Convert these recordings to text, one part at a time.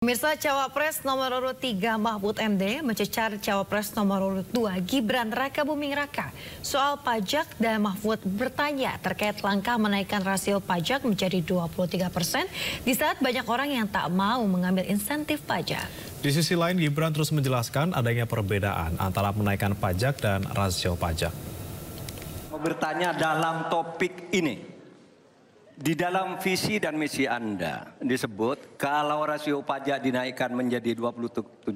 Pemirsa, Cawapres nomor urut 3 Mahfud MD mencecar Cawapres nomor urut 2 Gibran Rakabuming Raka soal pajak, dan Mahfud bertanya terkait langkah menaikkan rasio pajak menjadi 23% di saat banyak orang yang tak mau mengambil insentif pajak. Di sisi lain, Gibran terus menjelaskan adanya perbedaan antara menaikkan pajak dan rasio pajak. Bertanya dalam topik ini. Di dalam visi dan misi Anda disebut kalau rasio pajak dinaikkan menjadi 23%.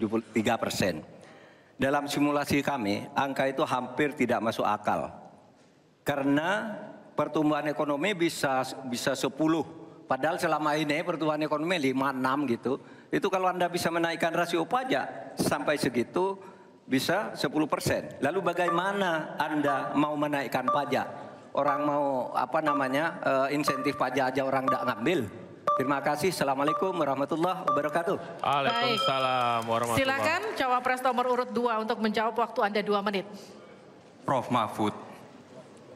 Dalam simulasi kami, angka itu hampir tidak masuk akal. Karena pertumbuhan ekonomi bisa 10. Padahal selama ini pertumbuhan ekonomi 5-6 gitu. Itu kalau Anda bisa menaikkan rasio pajak sampai segitu bisa 10%. Lalu bagaimana Anda mau menaikkan pajak? Orang mau insentif pajak aja orang tidak ngambil. Terima kasih. Assalamualaikum warahmatullahi wabarakatuh. Waalaikumsalam warahmatullahi. Silakan Cawapres nomor urut 2 untuk menjawab, waktu Anda 2 menit. Prof Mahfud,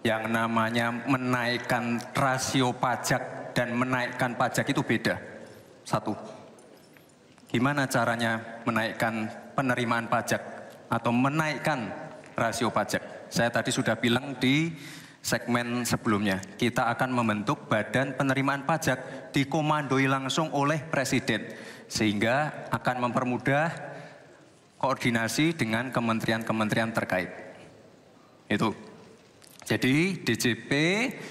yang namanya menaikkan rasio pajak dan menaikkan pajak itu beda. Satu, gimana caranya menaikkan penerimaan pajak atau menaikkan rasio pajak? Saya tadi sudah bilang di segmen sebelumnya, kita akan membentuk badan penerimaan pajak dikomandoi langsung oleh Presiden, sehingga akan mempermudah koordinasi dengan kementerian-kementerian terkait. Itu. Jadi DJP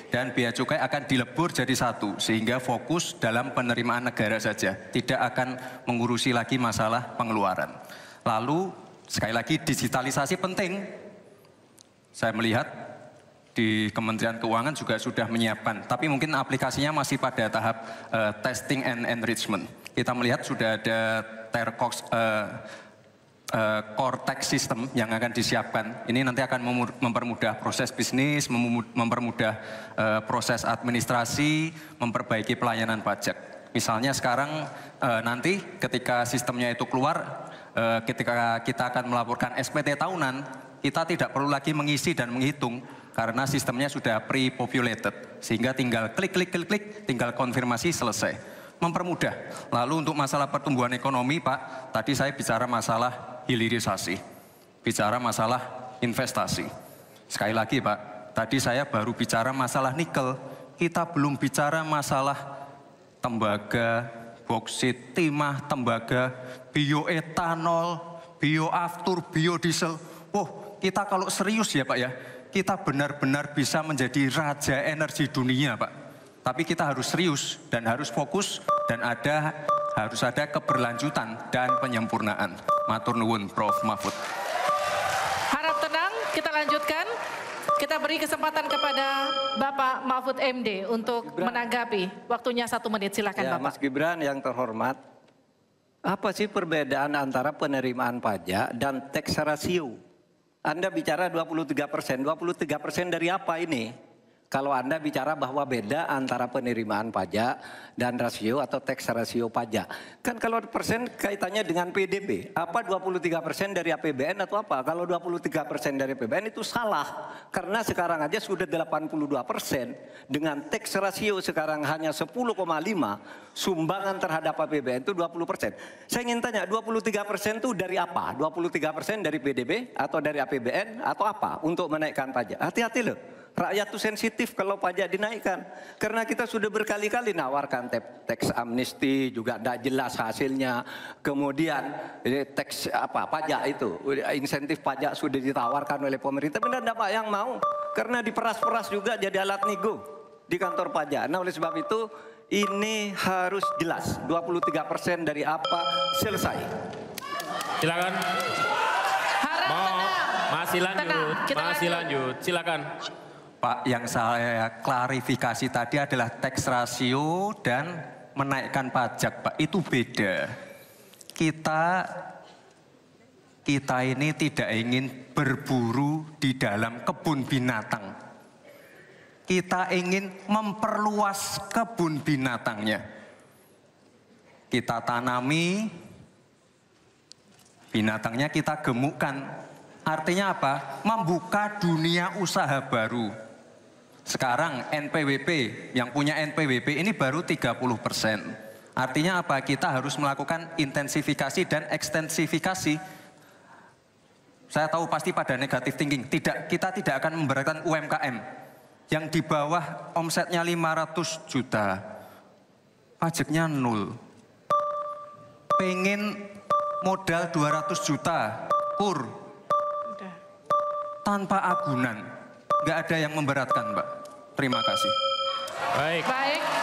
dan Bea Cukai akan dilebur jadi satu, sehingga fokus dalam penerimaan negara saja, tidak akan mengurusi lagi masalah pengeluaran. Lalu sekali lagi digitalisasi penting. Saya melihat di Kementerian Keuangan juga sudah menyiapkan, tapi mungkin aplikasinya masih pada tahap testing and enrichment. Kita melihat sudah ada core tax system yang akan disiapkan. Ini nanti akan mempermudah proses bisnis, mempermudah proses administrasi, memperbaiki pelayanan pajak. Misalnya sekarang nanti ketika sistemnya itu keluar, ketika kita akan melaporkan SPT tahunan, kita tidak perlu lagi mengisi dan menghitung, karena sistemnya sudah pre-populated, sehingga tinggal klik, tinggal konfirmasi, selesai. Mempermudah. Lalu untuk masalah pertumbuhan ekonomi, Pak, tadi saya bicara masalah hilirisasi, bicara masalah investasi. Sekali lagi, Pak, tadi saya baru bicara masalah nikel, kita belum bicara masalah tembaga, boksit, timah, tembaga, bioetanol, bioaftur, biodiesel. Kita kalau serius ya, Pak ya, kita benar-benar bisa menjadi raja energi dunia, Pak. Tapi kita harus serius dan harus fokus, dan harus ada keberlanjutan dan penyempurnaan. Matur nuwun, Prof Mahfud. Harap tenang, kita lanjutkan. Kita beri kesempatan kepada Bapak Mahfud MD untuk menanggapi. Waktunya 1 menit, silakan ya, Bapak. Mas Gibran yang terhormat, apa sih perbedaan antara penerimaan pajak dan tax ratio? Anda bicara 23%, 23% dari apa ini? Kalau Anda bicara bahwa beda antara penerimaan pajak dan rasio atau tax rasio pajak. Kan kalau persen kaitannya dengan PDB, apa 23% dari APBN atau apa? Kalau 23% dari APBN itu salah. Karena sekarang aja sudah 82%. Dengan tax rasio sekarang hanya 10,5, sumbangan terhadap APBN itu 20%. Saya ingin tanya, 23% itu dari apa? 23% dari PDB atau dari APBN atau apa untuk menaikkan pajak? Hati-hati loh. Rakyat itu sensitif kalau pajak dinaikkan. Karena kita sudah berkali-kali nawarkan teks amnesti, juga tidak jelas hasilnya. Kemudian teks pajak itu, insentif pajak sudah ditawarkan oleh pemerintah. Benar tidak Pak yang mau? Karena diperas-peras juga jadi alat nego di kantor pajak. Nah oleh sebab itu ini harus jelas. 23% dari apa, selesai. Silakan. Masih lanjut. Silakan. Pak, yang saya klarifikasi tadi adalah tax ratio dan menaikkan pajak, Pak. Itu beda. Kita ini tidak ingin berburu di dalam kebun binatang. Kita ingin memperluas kebun binatangnya. Kita tanami, binatangnya kita gemukkan. Artinya apa? Membuka dunia usaha baru. Sekarang NPWP, yang punya NPWP ini baru 30%. Artinya apa? Kita harus melakukan intensifikasi dan ekstensifikasi. Saya tahu pasti pada negatif thinking. Kita tidak akan memberatkan UMKM yang di bawah omsetnya 500 juta, pajaknya 0. Pengen modal 200 juta, kur, tanpa agunan. Nggak ada yang memberatkan, Mbak. Terima kasih. Baik. Baik.